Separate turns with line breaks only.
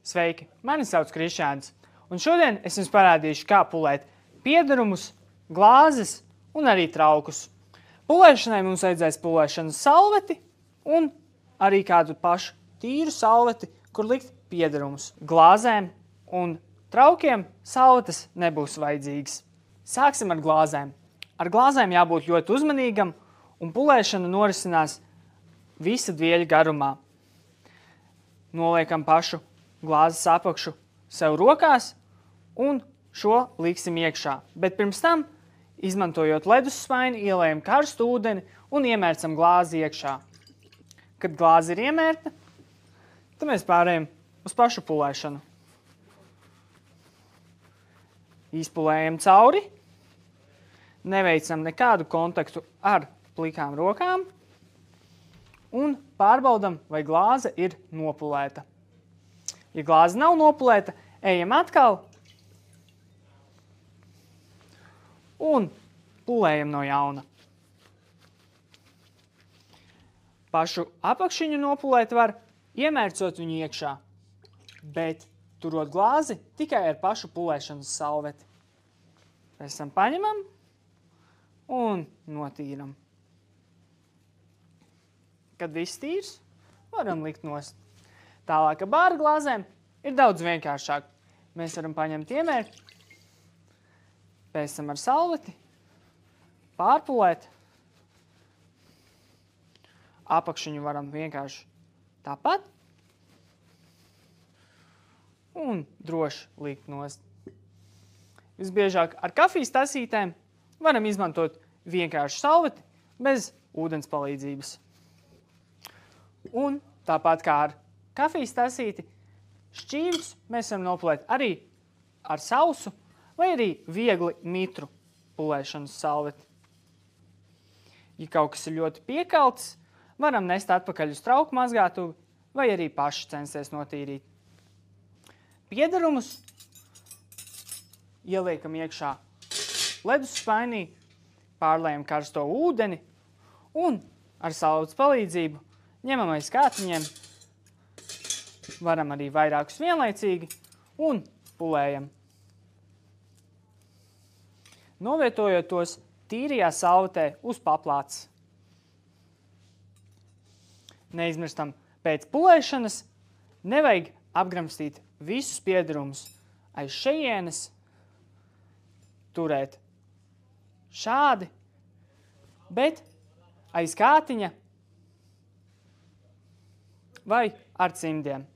Sveiki, mani sauc Krišjāns, un šodien es jums parādīšu, kā pulēt piederumus, glāzes un arī traukus. Pulēšanai mums vajadzēs pulēšanas salveti un arī kādu pašu tīru salveti, kur likt piederumus. Glāzēm un traukiem salvetes nebūs vajadzīgas. Sāksim ar glāzēm. Ar glāzēm jābūt ļoti uzmanīgam, un pulēšana norisinās visa dvieļa garumā. Noliekam pašu glāzes apakšu sev rokās un šo liksim iekšā. Bet pirms tam, izmantojot ledus smaini, ielējam karstu ūdeni un iemērcam glāzi iekšā. Kad glāze ir iemērta, tad mēs pārējam uz pašu pulēšanu. Izpulējam cauri, neveicam nekādu kontaktu ar plikām rokām un pārbaudam, vai glāze ir nopulēta. Ja glāze nav nopulēta, ejam atkal un pulējam no jauna. Pašu apakšiņu nopulēt var, iemērcot viņu iekšā, bet turot glāzi tikai ar pašu pulēšanas salveti. Pēc tam paņemam un notīram. Kad viss tīrs, varam likt nost. Tālāk ar bāra glāzēm ir daudz vienkāršāk. Mēs varam paņemt iemērt, pēc tam ar salveti, pārpulēt. Apakšiņu varam vienkārši tāpat un droši likt nost. Visbiežāk ar kafijas tasītēm varam izmantot vienkārši salveti bez ūdens palīdzības. Un tāpat kā ar kafijas tasīti, šķīvus mēs varam nopulēt arī ar sausu vai arī viegli mitru pulēšanas salveti. Ja kaut kas ir ļoti piekalts, varam nest atpakaļ uz trauku mazgātuvi vai arī paši censties notīrīt. Piederumus ieliekam iekšā ledus spainī, pārlējam karsto ūdeni un ar salvetes palīdzību ņemam aiz kātiņiem, varam arī vairākus vienlaicīgi un pulējam. Novietojot tos tīrijā salvetē uz paplātes. Neizmirstam, pēc pulēšanas nevajag apgramstīt visus piederumus aiz šejienes, turēt šādi, bet aiz kātiņa vai ar cimdiem.